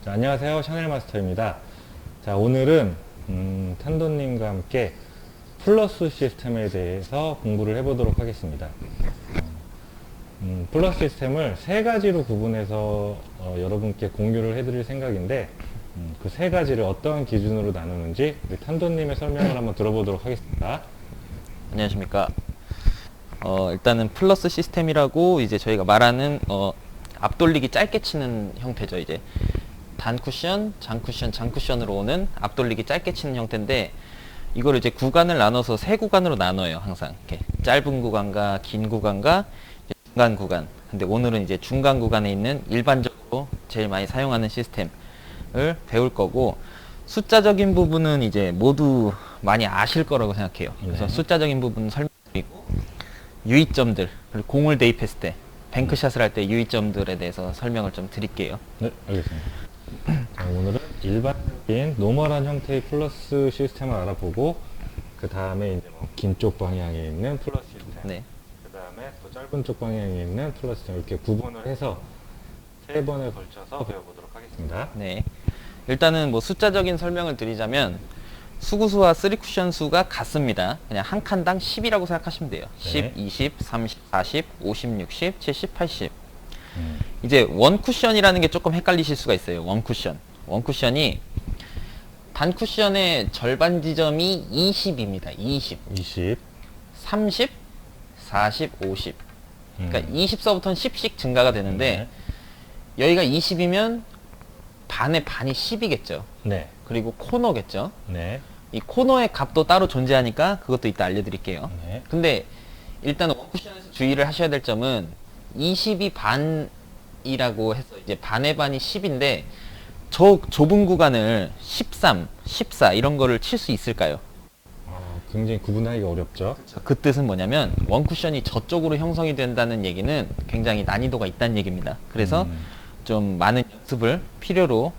자, 안녕하세요. 샤넬 마스터입니다. 자, 오늘은 탄도님과 함께 플러스 시스템에 대해서 공부를 해보도록 하겠습니다. 플러스 시스템을 세 가지로 구분해서 여러분께 공유를 해드릴 생각인데 그 세 가지를 어떠한 기준으로 나누는지 우리 탄도님의 설명을 한번 들어보도록 하겠습니다. 안녕하십니까. 일단은 플러스 시스템이라고 이제 저희가 말하는 앞돌리기 짧게 치는 형태죠. 이제 단 쿠션, 장 쿠션, 장 쿠션으로 오는 앞돌리기 짧게 치는 형태인데, 이걸 이제 구간을 나눠서 세 구간으로 나눠요. 항상 이렇게 짧은 구간과 긴 구간과 중간 구간. 근데 오늘은 이제 중간 구간에 있는 일반적으로 제일 많이 사용하는 시스템을 배울 거고, 숫자적인 부분은 이제 모두 많이 아실 거라고 생각해요. 그래서 숫자적인 부분은 설명드리고, 유의점들, 그리고 공을 대입했을 때 뱅크샷을 할 때 유의점들에 대해서 설명을 좀 드릴게요. 네, 알겠습니다. 자, 오늘은 일반적인 노멀한 형태의 플러스 시스템을 알아보고, 그 다음에 이제 긴 쪽 방향에 있는 플러스 시스템, 네. 그 다음에 또 짧은 쪽 방향에 있는 플러스 시스템, 이렇게 구분을 해서 세 번에 걸쳐서 배워보도록 하겠습니다. 네. 일단은 뭐 숫자적인 설명을 드리자면, 수구수와 3쿠션 수가 같습니다. 그냥 한 칸당 10이라고 생각하시면 돼요. 10, 20, 30, 40, 50, 60, 70, 80. 이제 원 쿠션이라는 게 조금 헷갈리실 수가 있어요. 원 쿠션. 원 쿠션이 단 쿠션의 절반 지점이 20입니다. 20. 20. 30, 40, 50. 그러니까 20서부터는 10씩 증가가 되는데, 여기가 20이면 반의 반이 10이겠죠. 네. 그리고 코너겠죠. 네. 이 코너의 값도 따로 존재하니까 그것도 이따 알려드릴게요. 네. 근데 일단 원쿠션에서 주의를 하셔야 될 점은 20이 반이라고 해서 이제 반의 반이 10인데 저 좁은 구간을 13, 14 이런 거를 칠 수 있을까요? 굉장히 구분하기가 어렵죠. 그 뜻은 뭐냐면 원쿠션이 저쪽으로 형성이 된다는 얘기는 굉장히 난이도가 있다는 얘기입니다. 그래서 좀 많은 연습을 필요로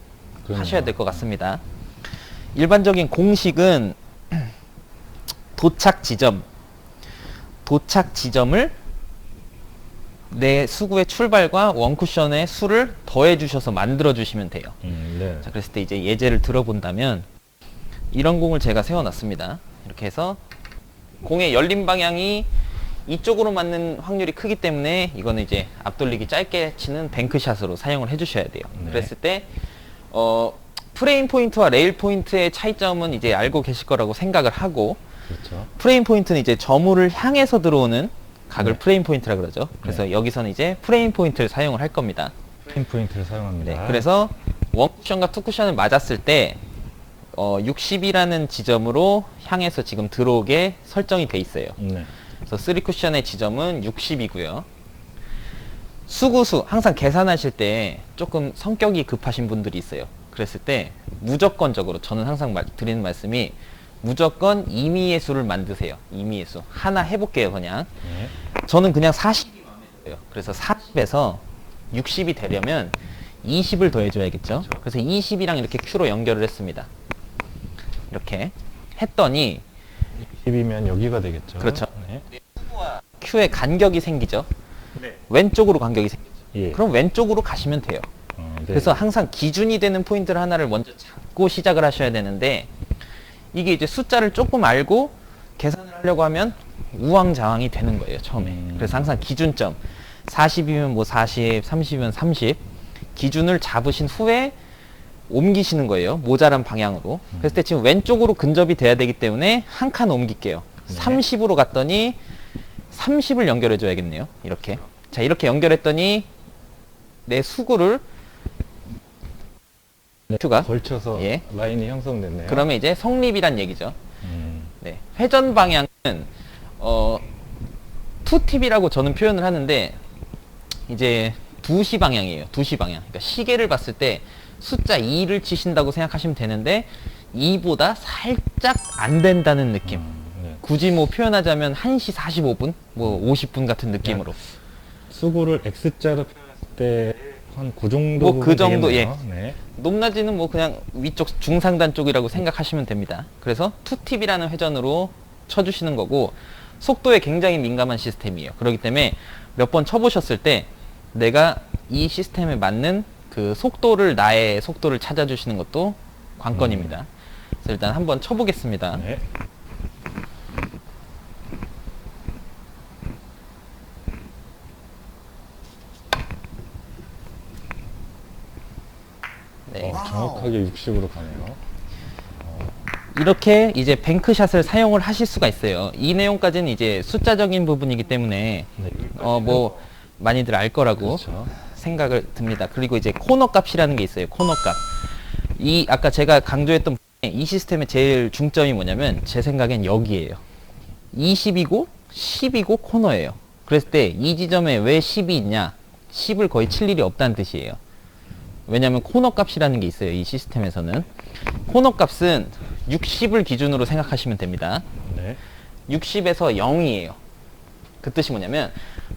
하셔야 될 것 같습니다. 일반적인 공식은 도착 지점을 내 수구의 출발과 원쿠션의 수를 더해 주셔서 만들어 주시면 돼요. 네. 자, 그랬을 때 이제 예제를 들어본다면, 이런 공을 제가 세워놨습니다. 이렇게 해서 공의 열린 방향이 이쪽으로 맞는 확률이 크기 때문에 이거는 이제 앞돌리기 짧게 치는 뱅크샷으로 사용을 해주셔야 돼요. 네. 그랬을 때 프레임 포인트와 레일 포인트의 차이점은 이제 알고 계실 거라고 생각을 하고, 그렇죠. 프레임 포인트는 이제 저물을 향해서 들어오는 각을 네. 프레임 포인트라 그러죠. 그래서 여기서는 이제 프레임 포인트를 사용을 할 겁니다. 프레임 포인트를 사용합니다. 네, 그래서 원 쿠션과 투 쿠션을 맞았을 때 60이라는 지점으로 향해서 지금 들어오게 설정이 돼 있어요. 네. 그래서 3 쿠션의 지점은 60이고요. 수구수 항상 계산하실 때 조금 성격이 급하신 분들이 있어요. 그랬을 때 무조건적으로 저는 항상 드리는 말씀이, 무조건 임의의 수를 만드세요. 임의의 수 하나 해볼게요. 그냥 네. 저는 그냥 40이 마음에 들어요. 그래서 40에서 60이 되려면 20을 더해줘야겠죠. 그래서 20이랑 이렇게 Q로 연결을 했습니다. 이렇게 했더니 10이면 여기가 되겠죠. 그렇죠. 네. Q에 간격이 생기죠. 네. 왼쪽으로 간격이 생기죠. 예. 그럼 왼쪽으로 가시면 돼요. 네. 그래서 항상 기준이 되는 포인트를 하나를 먼저 잡고 시작을 하셔야 되는데, 이게 이제 숫자를 조금 알고 계산을 하려고 하면 우왕좌왕이 되는 거예요, 처음에. 그래서 항상 기준점 40이면 뭐 40, 30이면 30 기준을 잡으신 후에 옮기시는 거예요, 모자란 방향으로. 그랬을 때 지금 왼쪽으로 근접이 돼야 되기 때문에 한 칸 옮길게요. 30으로 갔더니 30을 연결해 줘야겠네요. 이렇게. 자, 이렇게 연결했더니 내 수구를 Q가 걸쳐서 예. 라인이 형성됐네요. 그러면 이제 성립이란 얘기죠. 네. 회전 방향은 투팁이라고 저는 표현을 하는데, 이제 2시 방향이에요. 2시 방향. 그러니까 시계를 봤을 때 숫자 2를 치신다고 생각하시면 되는데, 2보다 살짝 안 된다는 느낌. 네. 굳이 뭐 표현하자면 1시 45분, 뭐 50분 같은 느낌으로. 수구를 X자로 표현했을 때 한 그 정도 뭐 그 정도, 되겠네요. 네. 높낮이는 뭐 그냥 위쪽 중상단 쪽이라고 생각하시면 됩니다. 그래서 투팁이라는 회전으로 쳐주시는 거고, 속도에 굉장히 민감한 시스템이에요. 그렇기 때문에 몇 번 쳐보셨을 때 내가 이 시스템에 맞는 그 속도를 나의 속도를 찾아주시는 것도 관건입니다. 그래서 일단 한번 쳐보겠습니다. 네. 네. 정확하게 60으로 가네요. 이렇게 이제 뱅크샷을 사용을 하실 수가 있어요. 이 내용까지는 이제 숫자적인 부분이기 때문에 네. 뭐 많이들 알 거라고 그렇죠. 생각을 듭니다. 그리고 이제 코너 값이라는 게 있어요. 코너 값. 이 아까 제가 강조했던 이 시스템의 제일 중점이 뭐냐면 제 생각엔 여기에요. 20이고 10이고 코너예요. 그랬을 때 이 지점에 왜 10이 있냐? 10을 거의 칠 일이 없다는 뜻이에요. 왜냐하면 코너 값이라는 게 있어요. 이 시스템에서는 코너 값은 60을 기준으로 생각하시면 됩니다. 네. 60에서 0이에요. 그 뜻이 뭐냐면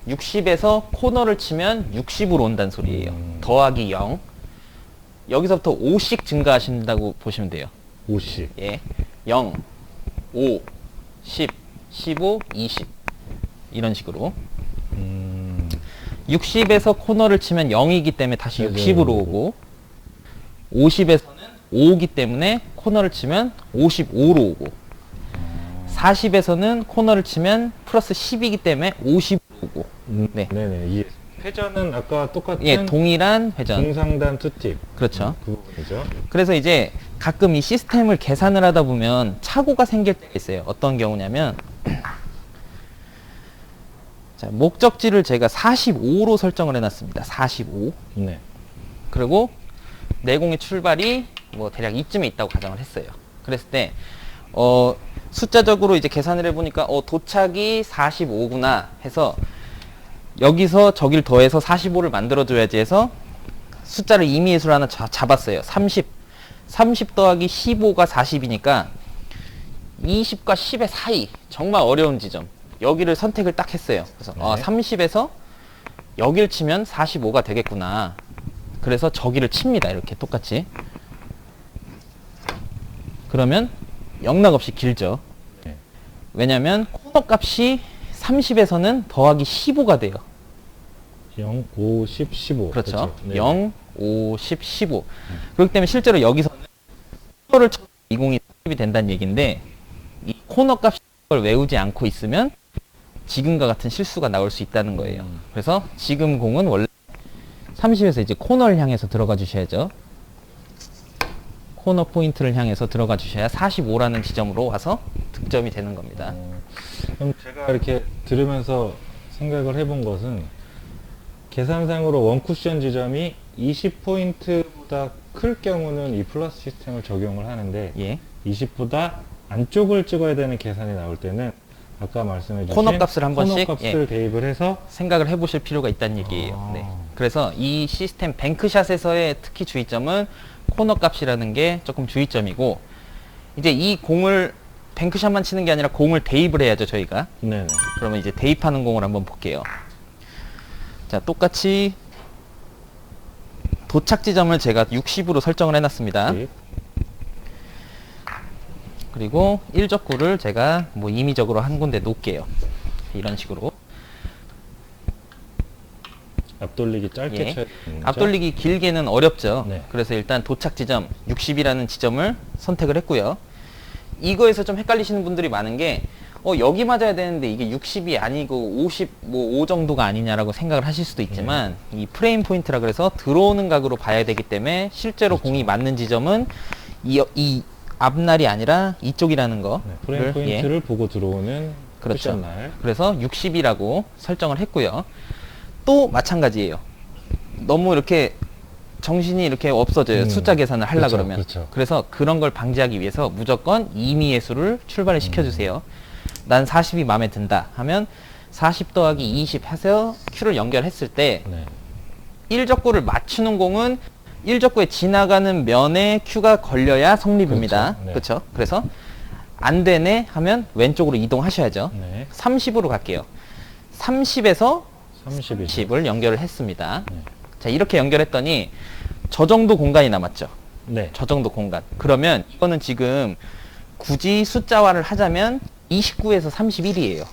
60에서 코너를 치면 60으로 온다는 소리예요. 더하기 0. 여기서부터 5씩 증가하신다고 보시면 돼요. 50. 예. 0, 5, 10, 15, 20. 이런 식으로. 60에서 코너를 치면 0이기 때문에 다시 맞아요. 60으로 오고 50에서는 5이기 때문에 코너를 치면 55로 오고 40에서는 코너를 치면 플러스 10이기 때문에 50으로 오고 네. 네네. 이 회전은 아까 똑같은 예, 동일한 회전. 중상단 투팁. 그렇죠. 그 부분이죠. 그래서 이제 가끔 이 시스템을 계산을 하다 보면 착오가 생길 때가 있어요. 어떤 경우냐면 자, 목적지를 제가 45로 설정을 해놨습니다. 45. 네. 그리고 내공의 출발이 뭐 대략 이쯤에 있다고 가정을 했어요. 그랬을 때 숫자적으로 이제 계산을 해보니까 도착이 45구나 해서 여기서 저길 더해서 45를 만들어줘야지 해서 숫자를 임의의 수를 하나 잡았어요. 30 더하기 15가 40이니까 20과 10의 사이 정말 어려운 지점 여기를 선택을 딱 했어요. 그래서 네. 30에서 여길 치면 45가 되겠구나. 그래서 저기를 칩니다. 이렇게 똑같이. 그러면 영락없이 길죠. 네. 왜냐면 코너 값이 30에서는 더하기 15가 돼요. 0, 5, 10, 15. 그렇죠. 네. 0, 5, 10, 15. 그렇기 때문에 실제로 여기서는 코너를 쳐서 20이 30이 된다는 얘기인데 이 코너 값을 외우지 않고 있으면 지금과 같은 실수가 나올 수 있다는 거예요. 그래서 지금 공은 원래 30에서 이제 코너를 향해서 들어가 주셔야죠. 코너 포인트를 향해서 들어가 주셔야 45라는 지점으로 와서 득점이 되는 겁니다. 그럼 제가 이렇게 들으면서 생각을 해본 것은 계산상으로 원쿠션 지점이 20포인트보다 클 경우는 이 플러스 시스템을 적용을 하는데 예. 20보다 안쪽을 찍어야 되는 계산이 나올 때는 아까 말씀해 주신 코너 값을 한 번씩, 코너 값을 대입을 해서 생각을 해보실 필요가 있다는 얘기예요. 네. 그래서 이 시스템 뱅크샷에서의 특히 주의점은 코너 값이라는 게 조금 주의점이고 이제 이 공을 뱅크샷만 치는 게 아니라 공을 대입을 해야죠 저희가. 네네. 그러면 이제 대입하는 공을 한번 볼게요. 자, 똑같이 도착 지점을 제가 60으로 설정을 해놨습니다. 네. 그리고 1적구를 제가 뭐 임의적으로 한 군데 놓을게요. 이런 식으로. 앞돌리기 짧게 예. 쳐야 되는 거죠? 앞돌리기 길게는 어렵죠. 네. 그래서 일단 도착 지점 60이라는 지점을 선택을 했고요. 이거에서 좀 헷갈리시는 분들이 많은 게 여기 맞아야 되는데 이게 60이 아니고 50, 뭐 5 정도가 아니냐라고 생각을 하실 수도 있지만 이 프레임 포인트라 그래서 들어오는 각으로 봐야 되기 때문에 실제로 그렇죠. 공이 맞는 지점은 이 앞날이 아니라 이쪽이라는 거. 네, 프레임 포인트를 보고 들어오는 그렇죠. 쿠션날. 그래서 60이라고 설정을 했고요. 또 마찬가지예요. 너무 이렇게 정신이 이렇게 없어져요. 숫자 계산을 하려 그렇죠, 그러면. 그렇죠. 그래서 그런 걸 방지하기 위해서 무조건 임의의 수를 출발을 시켜주세요. 난 40이 마음에 든다 하면 40 더하기 20 해서 Q를 연결했을 때 네. 1적구를 맞추는 공은 1적구에 지나가는 면에 Q가 걸려야 성립입니다. 그렇죠. 네. 그렇죠? 그래서 안 되네 하면 왼쪽으로 이동하셔야죠. 네. 30으로 갈게요. 30에서 30이죠. 10을 연결을 했습니다. 네. 자, 이렇게 연결했더니 저 정도 공간이 남았죠. 네. 저 정도 공간. 그러면 이거는 지금 굳이 숫자화를 하자면 29에서 31이에요.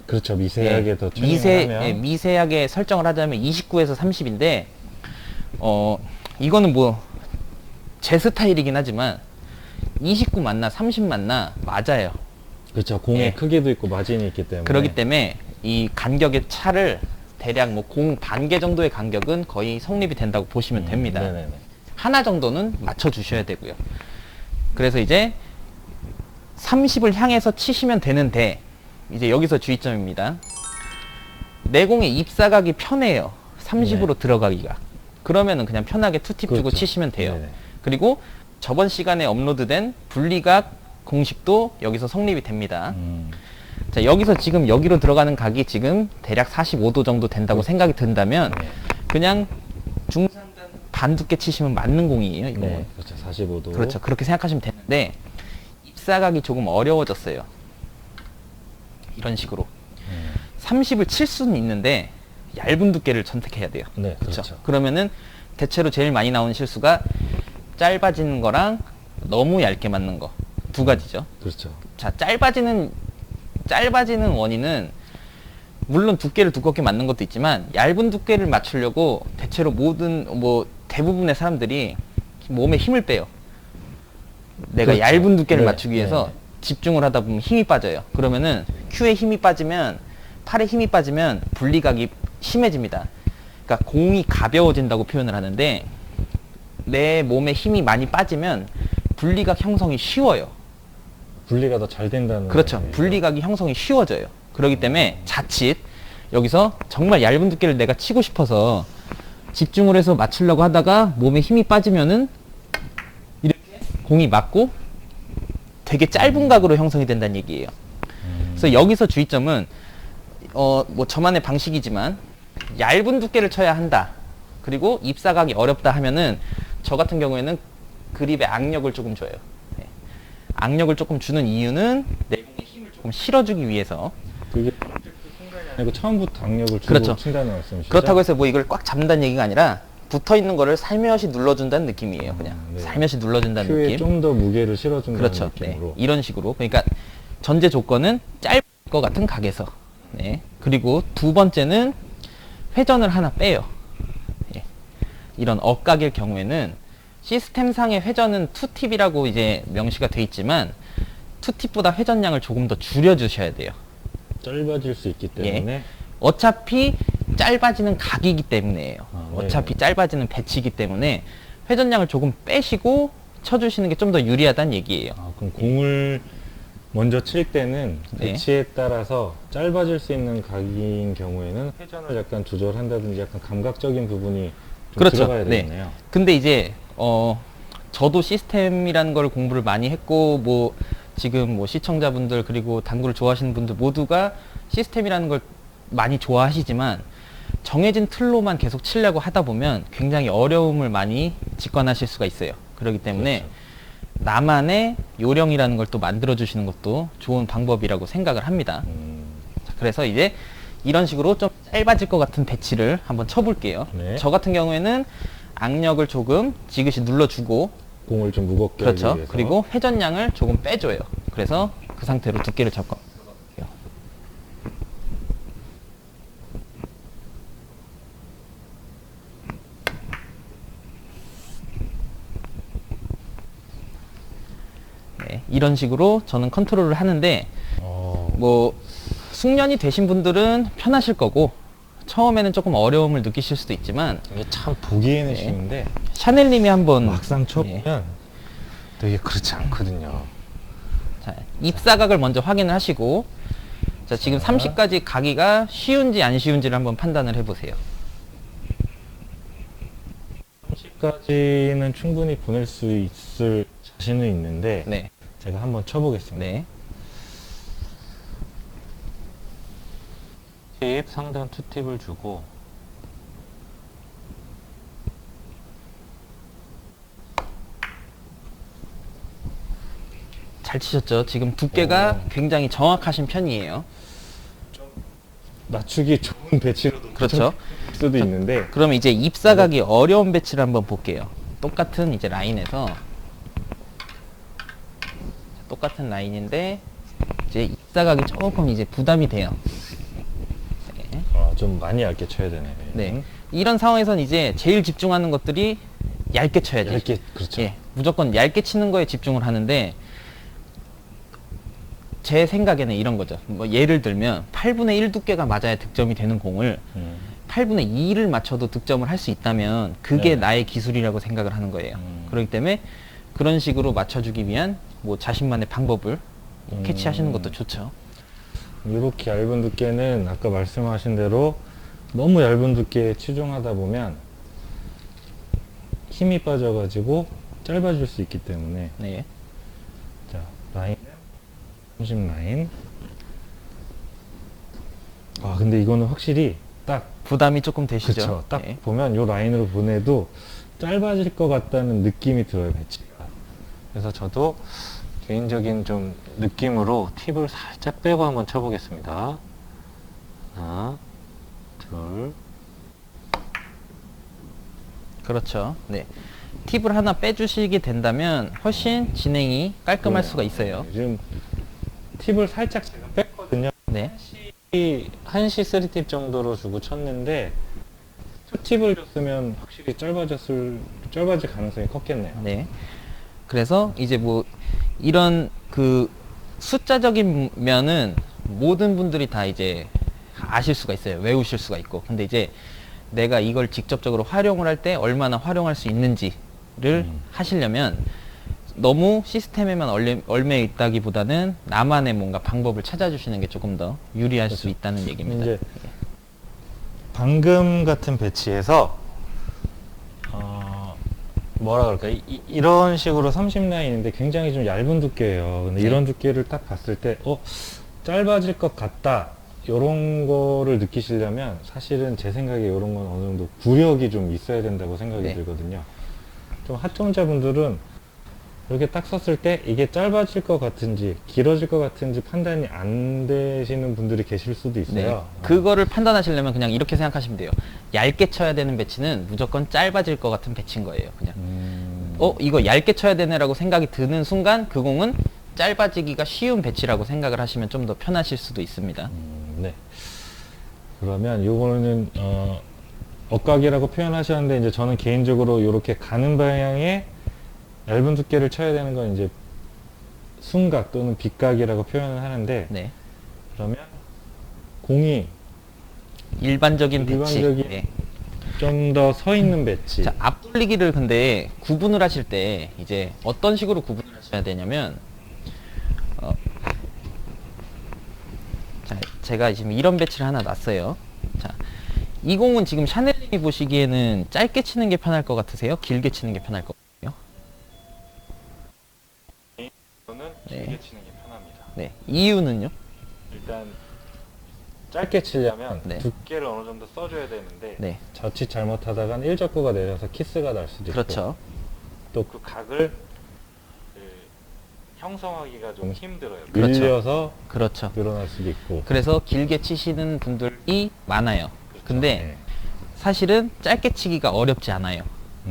그렇죠. 미세하게 더 튜닝을 하면 미세하게 설정을 하자면 29에서 30인데 이거는 뭐 제 스타일이긴 하지만 29 맞나 30 맞나 맞아요. 그렇죠. 공의 예. 크기도 있고 마진이 있기 때문에. 그렇기 때문에 이 간격의 차를 대략 뭐 공 반 개 정도의 간격은 거의 성립이 된다고 보시면 됩니다. 네네네. 하나 정도는 맞춰 주셔야 되고요. 그래서 이제 30을 향해서 치시면 되는데, 이제 여기서 주의점입니다. 내 공의 입사각이 편해요. 30으로 들어가기가. 그러면은 그냥 편하게 투팁 주고 그렇죠. 치시면 돼요. 네네. 그리고 저번 시간에 업로드된 분리각 공식도 여기서 성립이 됩니다. 자, 여기서 지금 여기로 들어가는 각이 지금 대략 45도 정도 된다고 생각이 든다면 네. 그냥 중상단 반 두께 치시면 맞는 공이에요, 이 공은. 네. 그렇죠. 45도. 그렇죠. 그렇게 생각하시면 되는데 입사각이 조금 어려워졌어요. 이런 식으로. 30을 칠 수는 있는데 얇은 두께를 선택해야 돼요. 네. 그렇죠. 그렇죠. 그러면은 대체로 제일 많이 나오는 실수가 짧아지는 거랑 너무 얇게 맞는 거. 두 가지죠. 그렇죠. 자, 짧아지는 원인은 물론 두께를 두껍게 맞는 것도 있지만 얇은 두께를 맞추려고 대체로 대부분의 사람들이 몸에 힘을 빼요. 내가 그렇죠. 얇은 두께를 네, 맞추기 위해서 네. 집중을 하다 보면 힘이 빠져요. 그러면은 큐에 힘이 빠지면, 팔에 힘이 빠지면 분리각이 심해집니다. 그러니까 공이 가벼워진다고 표현을 하는데 내 몸에 힘이 많이 빠지면 분리각 형성이 쉬워요. 분리가 더 잘 된다는. 그렇죠. 얘기죠. 분리각이 형성이 쉬워져요. 그렇기 때문에 자칫 여기서 정말 얇은 두께를 내가 치고 싶어서 집중을 해서 맞추려고 하다가 몸에 힘이 빠지면은 이렇게 공이 맞고 되게 짧은 각으로 형성이 된다는 얘기예요. 그래서 여기서 주의점은 뭐 저만의 방식이지만 얇은 두께를 쳐야 한다. 그리고 입사각이 어렵다 하면은 저 같은 경우에는 그립에 악력을 조금 줘요. 네. 악력을 조금 주는 이유는 내 공에 힘을 조금 실어주기 위해서. 그게 아니고 처음부터 악력을 주고 그렇죠. 친다는 말씀이시죠? 그렇다고 해서 뭐 이걸 꽉 잡는다는 얘기가 아니라 붙어 있는 거를 살며시 눌러준다는 느낌이에요. 그냥 네. 살며시 눌러준다는 큐에 느낌. 좀 더 무게를 실어준다는 그렇죠. 네. 느낌으로. 이런 식으로. 그러니까 전제 조건은 짧을 것 같은 각에서. 네. 그리고 두 번째는 회전을 하나 빼요. 예. 이런 억각일 경우에는 시스템상의 회전은 투팁이라고 이제 명시가 돼 있지만 투팁보다 회전량을 조금 더 줄여주셔야 돼요. 짧아질 수 있기 예. 때문에. 어차피 짧아지는 각이기 때문에요. 네. 어차피 짧아지는 배치이기 때문에 회전량을 조금 빼시고 쳐주시는 게 좀 더 유리하다는 얘기예요. 그럼 공을 먼저 칠 때는 네. 배치에 따라서 짧아질 수 있는 각인 경우에는 회전을 약간 조절한다든지 약간 감각적인 부분이 좀 그렇죠. 들어가야 네. 되겠네요. 근데 이제 저도 시스템이라는 걸 공부를 많이 했고 뭐 지금 뭐 시청자분들 그리고 당구를 좋아하시는 분들 모두가 시스템이라는 걸 많이 좋아하시지만 정해진 틀로만 계속 치려고 하다 보면 굉장히 어려움을 많이 직관하실 수가 있어요. 그렇기 때문에 그렇죠. 나만의 요령이라는 걸 또 만들어 주시는 것도 좋은 방법이라고 생각을 합니다. 자, 그래서 이제 이런 식으로 좀 짧아질 것 같은 배치를 한번 쳐볼게요. 네. 저 같은 경우에는 악력을 조금 지그시 눌러주고, 공을 좀 무겁게 그렇죠. 하기 위해서. 그리고 회전량을 조금 빼줘요. 그래서 그 상태로 두께를 잡고. 네, 이런 식으로 저는 컨트롤을 하는데 뭐 숙련이 되신 분들은 편하실 거고 처음에는 조금 어려움을 느끼실 수도 있지만 이게 참 보기에는 네. 쉬운데 샤넬님이 한번 막상 예. 쳐보면 되게 그렇지 않거든요. 자, 입사각을 먼저 확인을 하시고 자, 지금 30까지 가기가 쉬운지 안 쉬운지를 한번 판단을 해보세요. 30까지는 충분히 보낼 수 있을 자신은 있는데 네, 제가 한번 쳐보겠습니다. 네, 팁, 상단 투팁을 주고 잘 치셨죠? 지금 두께가 굉장히 정확하신 편이에요. 낮추기 좋은 배치로도 그렇죠. 칠 수도 있는데 그럼 이제 입사각이 어려운 배치를 한번 볼게요. 똑같은 이제 라인에서 똑같은 라인인데 이제 입사각이 조금 이제 부담이 돼요. 네. 좀 많이 얇게 쳐야 되네. 네. 이런 상황에선 이제 제일 집중하는 것들이 얇게 쳐야지. 얇게, 그렇죠. 예, 무조건 얇게 치는 거에 집중을 하는데 제 생각에는 이런 거죠. 뭐 예를 들면 8분의 1 두께가 맞아야 득점이 되는 공을 8분의 2를 맞춰도 득점을 할 수 있다면 그게 네. 나의 기술이라고 생각을 하는 거예요. 그렇기 때문에 그런 식으로 맞춰주기 위한 뭐 자신만의 방법을 캐치하시는 것도 좋죠. 이렇게 얇은 두께는 아까 말씀하신 대로 너무 얇은 두께에 치중하다 보면 힘이 빠져가지고 짧아질 수 있기 때문에 네. 자, 라인은 30라인. 아, 근데 이거는 확실히 딱, 부담이 조금 되시죠? 그쵸. 딱 네. 보면 요 라인으로 보내도 짧아질 것 같다는 느낌이 들어요, 배치가. 그래서 저도 개인적인 좀 느낌으로 팁을 살짝 빼고 한번 쳐보겠습니다. 하나, 둘. 그렇죠. 네. 팁을 하나 빼주시게 된다면 훨씬 진행이 깔끔할 수가 있어요. 지금 팁을 살짝 제가 뺐거든요. 네. 한시 3팁 정도로 주고 쳤는데 2팁을 줬으면 확실히 짧아질 가능성이 컸겠네요. 네. 그래서 이제 뭐 이런 그 숫자적인 면은 모든 분들이 다 이제 아실 수가 있어요. 외우실 수가 있고. 근데 이제 내가 이걸 직접적으로 활용을 할 때 얼마나 활용할 수 있는지를 하시려면 너무 시스템에만 얽매 있다기보다는 나만의 뭔가 방법을 찾아주시는 게 조금 더 유리할 수 있다는 얘기입니다. 이제 방금 같은 배치에서 뭐라 그럴까 이런 식으로 30라인인데 굉장히 좀 얇은 두께예요. 근데 네. 이런 두께를 딱 봤을 때 짧아질 것 같다 이런 거를 느끼시려면 사실은 제 생각에 이런 건 어느 정도 구력이 좀 있어야 된다고 생각이 네. 들거든요. 좀 하청자분들은 이렇게 딱 썼을 때 이게 짧아질 것 같은지 길어질 것 같은지 판단이 안 되시는 분들이 계실 수도 네. 있어요. 그거를 판단하시려면 그냥 이렇게 생각하시면 돼요. 얇게 쳐야 되는 배치는 무조건 짧아질 것 같은 배치인 거예요. 그냥 이거 얇게 쳐야 되네라고 생각이 드는 순간 그 공은 짧아지기가 쉬운 배치라고 생각을 하시면 좀 더 편하실 수도 있습니다. 네. 그러면 요거는 억각이라고 표현하셨는데 이제 저는 개인적으로 이렇게 가는 방향에 얇은 두께를 쳐야 되는 건 이제 순각 또는 빗각이라고 표현을 하는데 네. 그러면 공이 일반적인 배치. 일반적인 네. 좀 더 서 있는 배치. 자, 앞돌리기를 근데 구분을 하실 때 이제 어떤 식으로 구분을 하셔야 되냐면 자, 제가 지금 이런 배치를 하나 놨어요. 자, 이 공은 지금 샤넬님이 보시기에는 짧게 치는 게 편할 것 같으세요? 길게 치는 게 편할 것 같아요? 저는 네. 길게 치는 게 편합니다. 네. 이유는요? 일단 짧게 치려면 네. 두께를 어느 정도 써줘야 되는데 네. 자칫 잘못하다간 1적구가 내려서 키스가 날 수도 있고 그렇죠. 또 그 각을 형성하기가 좀 힘들어요. 그렇죠. 밀려서 그렇죠. 늘어날 수도 있고. 그래서 길게 치시는 분들이 많아요. 근데 네. 사실은 짧게 치기가 어렵지 않아요.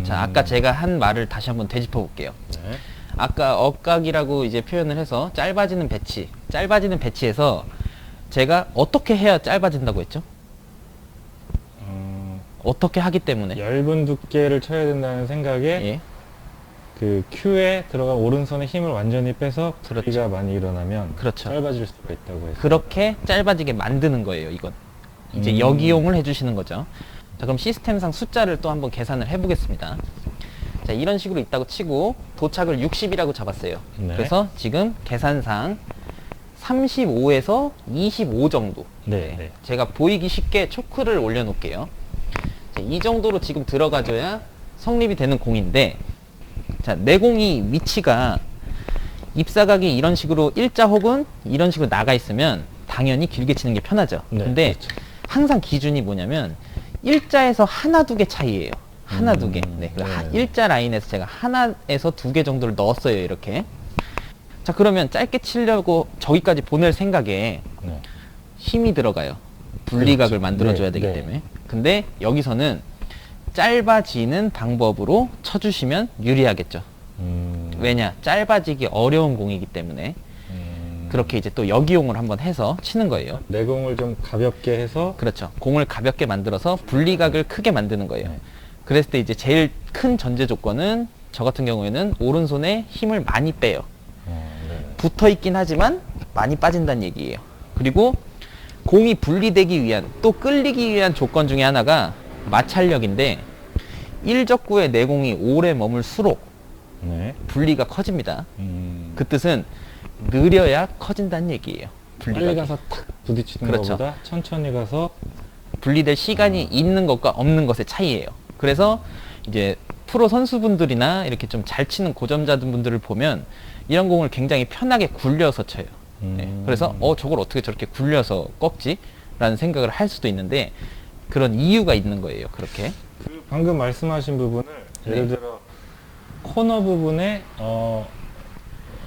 자, 아까 제가 한 말을 다시 한번 되짚어 볼게요. 네. 아까 억각이라고 이제 표현을 해서 짧아지는 배치에서 제가 어떻게 해야 짧아진다고 했죠? 어떻게 하기 때문에? 얇은 두께를 쳐야 된다는 생각에 예. 그 큐에 들어간 오른손에 힘을 완전히 빼서 그렇죠. 부리가 많이 일어나면 그렇죠. 짧아질 수가 있다고 해서 그렇게 짧아지게 만드는 거예요, 이건. 이제 역이용을 해주시는 거죠. 자, 그럼 시스템상 숫자를 또 한번 계산을 해보겠습니다. 자, 이런 식으로 있다고 치고 도착을 60이라고 잡았어요. 네. 그래서 지금 계산상 35에서 25 정도. 네, 네. 제가 보이기 쉽게 초크를 올려놓을게요. 자, 이 정도로 지금 들어가줘야 성립이 되는 공인데, 자, 내 공이 위치가 입사각이 이런 식으로 일자 혹은 이런 식으로 나가 있으면 당연히 길게 치는 게 편하죠. 네, 근데 그렇죠. 항상 기준이 뭐냐면 일자에서 하나 두 개 차이예요. 하나 두 개. 네. 네. 일자 라인에서 제가 하나에서 두 개 정도를 넣었어요. 이렇게. 자, 그러면 짧게 치려고 저기까지 보낼 생각에 네. 힘이 들어가요. 분리각을 그렇죠. 만들어줘야 네, 되기 네. 때문에. 근데 여기서는 짧아지는 방법으로 쳐주시면 유리하겠죠. 왜냐? 짧아지기 어려운 공이기 때문에. 그렇게 이제 또 역이용을 한번 해서 치는 거예요. 내공을 좀 가볍게 해서 그렇죠. 공을 가볍게 만들어서 분리각을 크게 만드는 거예요. 네. 그랬을 때 이제 제일 큰 전제 조건은 저 같은 경우에는 오른손에 힘을 많이 빼요. 네. 붙어 있긴 하지만 많이 빠진다는 얘기예요. 그리고 공이 분리되기 위한, 또 끌리기 위한 조건 중에 하나가 마찰력인데, 일적구의 내공이 오래 머물수록 네. 분리가 커집니다. 그 뜻은 느려야 커진다는 얘기예요. 빨리 분리가 가서 탁 부딪히는 그렇죠. 것보다 천천히 가서 분리될 시간이 있는 것과 없는 것의 차이예요. 그래서 이제 프로 선수분들이나 이렇게 좀 잘 치는 고점자분들을 보면 이런 공을 굉장히 편하게 굴려서 쳐요. 네. 그래서 저걸 어떻게 저렇게 굴려서 꺾지? 라는 생각을 할 수도 있는데, 그런 이유가 있는 거예요. 그렇게. 그 방금 말씀하신 부분을 예를 들어 코너 부분에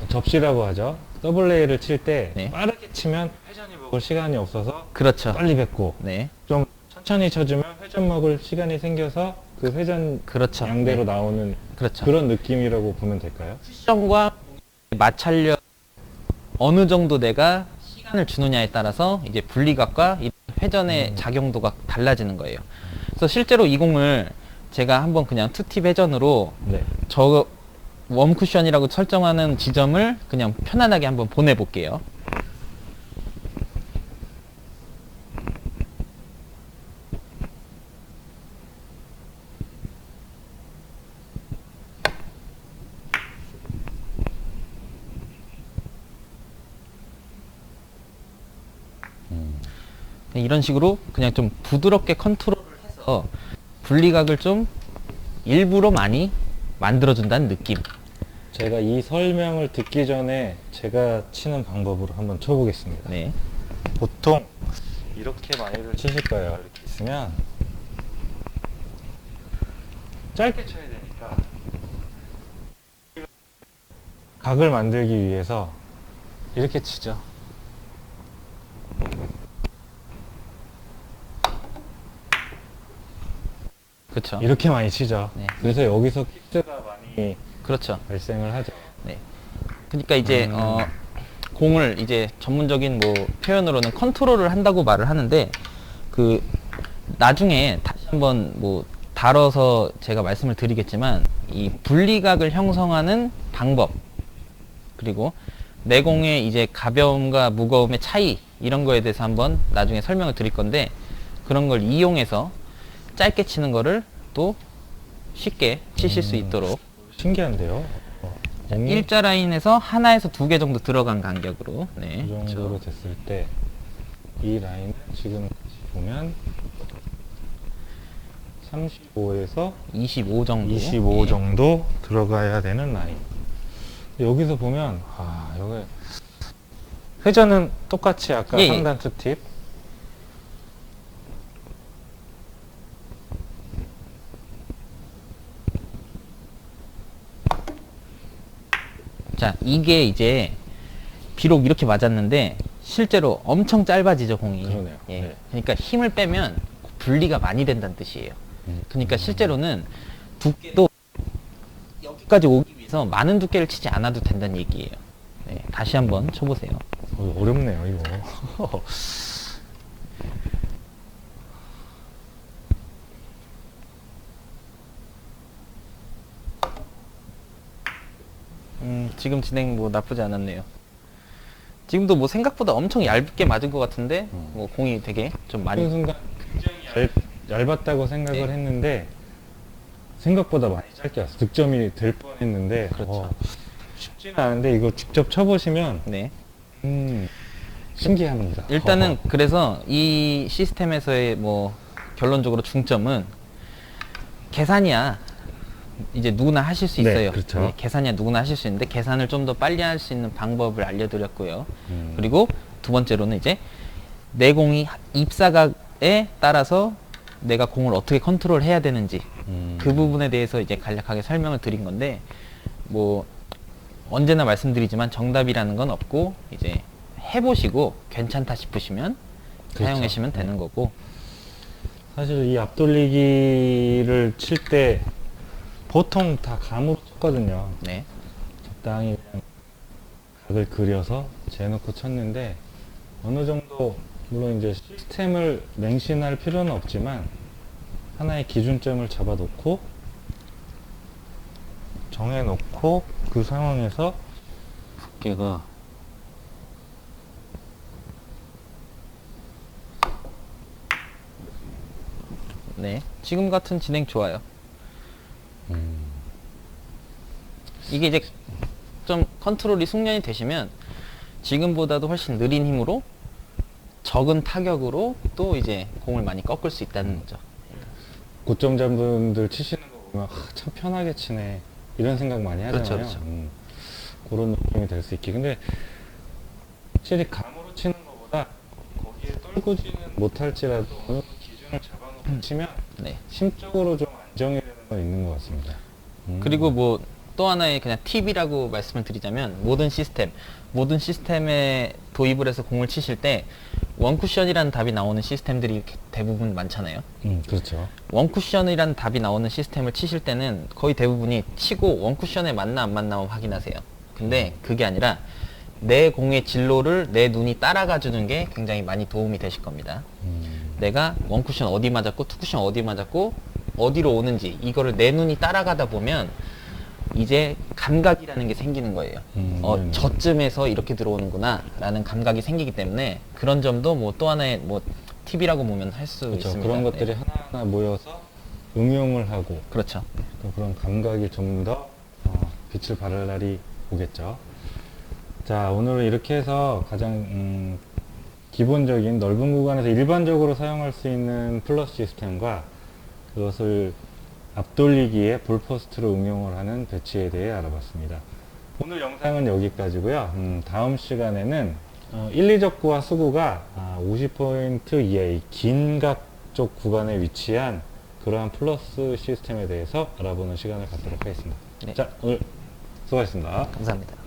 접시라고 하죠. 더블 레이를 칠 때 네. 빠르게 치면 회전이 먹을 시간이 없어서 그렇죠. 빨리 뱉고 네. 좀 천천히 쳐주면 회전 먹을 시간이 생겨서 그 회전 그렇죠. 양대로 네. 나오는 그렇죠. 그런 느낌이라고 보면 될까요? 쿠션과 마찰력 어느 정도 내가 시간을 주느냐에 따라서 이제 분리각과 이 회전의 작용도가 달라지는 거예요. 그래서 실제로 이 공을 제가 한번 그냥 투팁 회전으로 네. 저 웜쿠션이라고 설정하는 지점을 그냥 편안하게 한번 보내볼게요. 이런 식으로 그냥 좀 부드럽게 컨트롤을 해서 분리각을 좀 일부러 많이 만들어준다는 느낌. 제가 이 설명을 듣기 전에 제가 치는 방법으로 한번 쳐보겠습니다. 네. 보통 이렇게 많이들 치실 거예요. 이렇게 있으면 짧게 쳐야 되니까 각을 만들기 위해서 이렇게 치죠. 그렇죠. 이렇게 많이 치죠. 네. 그래서 여기서 킥스가 많이 그렇죠. 발생을 하죠. 네. 그러니까 이제 공을 이제 전문적인 뭐 표현으로는 컨트롤을 한다고 말을 하는데, 그 나중에 다시 한번 뭐 다뤄서 제가 말씀을 드리겠지만, 이 분리각을 형성하는 방법, 그리고 내공의 이제 가벼움과 무거움의 차이, 이런 거에 대해서 한번 나중에 설명을 드릴 건데, 그런 걸 이용해서 짧게 치는 거를 또 쉽게 치실 수 있도록 신기한데요. 공이 일자 라인에서 하나에서 두 개 정도 들어간 간격으로, 네, 이 정도로 됐을 때 이 라인은 지금 보면 35에서 25 정도. 25 예. 정도 들어가야 되는 라인. 여기서 보면 여기 회전은 똑같이 아까 예, 예. 상단 투팁 자, 이게 이제 비록 이렇게 맞았는데 실제로 엄청 짧아지죠, 공이. 그러네요. 예. 네. 그러니까 힘을 빼면 분리가 많이 된다는 뜻이에요. 그러니까 실제로는 두께도 여기까지 오기 위해서 많은 두께를 치지 않아도 된다는 얘기예요. 네, 다시 한번 쳐보세요. 어렵네요 이거. 지금 진행 뭐 나쁘지 않았네요. 지금도 뭐 생각보다 엄청 얇게 맞은 것 같은데 뭐 공이 되게 좀 많이. 그 순간 굉장히 얇았다고 생각을 네. 했는데 생각보다 많이 짧게 왔어. 득점이 될 뻔했는데 그렇죠. 쉽지는 않은데 이거 직접 쳐보시면 네. 신기합니다. 일단은 그래서 이 시스템에서의 뭐 결론적으로 중점은 계산이야. 이제 누구나 하실 수 네, 있어요. 그렇죠. 네, 계산이야 누구나 하실 수 있는데 계산을 좀 더 빨리 할 수 있는 방법을 알려드렸고요. 음. 그리고 두 번째로는 이제 내공이 입사각에 따라서 내가 공을 어떻게 컨트롤 해야 되는지 그 부분에 대해서 이제 간략하게 설명을 드린 건데, 뭐 언제나 말씀드리지만 정답이라는 건 없고 이제 해보시고 괜찮다 싶으시면 그렇죠. 사용하시면 되는 거고. 사실 이 앞돌리기를 칠 때 보통 다 감으로 쳤거든요. 네. 적당히 그냥 다들 그려서 재놓고 쳤는데 어느 정도 물론 이제 시스템을 맹신할 필요는 없지만 하나의 기준점을 잡아놓고 정해놓고 그 상황에서 두께가 네, 지금 같은 진행 좋아요. 이게 이제 좀 컨트롤이 숙련이 되시면 지금보다도 훨씬 느린 힘으로 적은 타격으로 또 이제 공을 많이 꺾을 수 있다는 거죠. 고점자분들 치시는 거 보면 참 편하게 치네 이런 생각 많이 하잖아요. 그렇죠, 그렇죠. 그런 느낌이 될 수 있게. 근데 확실히 감으로 치는 것보다 거기에 떨구지는 못할지라도 어느 기준을 잡아놓고 치면 네. 심적으로 좀 안정이 되는 건 있는 것 같습니다. 그리고 뭐 또 하나의 그냥 팁이라고 말씀을 드리자면 모든 시스템에 도입을 해서 공을 치실 때 원쿠션이라는 답이 나오는 시스템들이 대부분 많잖아요. 그렇죠. 원쿠션이라는 답이 나오는 시스템을 치실 때는 거의 대부분이 치고 원쿠션에 맞나 안 맞나 확인하세요. 근데 그게 아니라 내 공의 진로를 내 눈이 따라가 주는 게 굉장히 많이 도움이 되실 겁니다. 내가 원쿠션 어디 맞았고 투쿠션 어디 맞았고 어디로 오는지 이거를 내 눈이 따라가다 보면 이제 감각이라는 게 생기는 거예요. 네네. 저쯤에서 이렇게 들어오는구나 라는 감각이 생기기 때문에 그런 점도 뭐 또 하나의 뭐 팁이라고 보면 할 수 그렇죠. 있습니다. 그런 것들이 네. 하나하나 모여서 응용을 하고 그렇죠. 또 그런 감각이 좀 더 빛을 발할 날이 오겠죠. 자, 오늘은 이렇게 해서 가장 기본적인 넓은 구간에서 일반적으로 사용할 수 있는 플러스 시스템과 그것을 앞돌리기에 볼포스트로 응용을 하는 배치에 대해 알아봤습니다. 오늘 영상은 여기까지고요. 다음 시간에는 1, 2적구와 수구가 50포인트 이하의 긴 각 쪽 구간에 위치한 그러한 플러스 시스템에 대해서 알아보는 시간을 갖도록 하겠습니다. 네. 자, 오늘 수고하셨습니다. 감사합니다.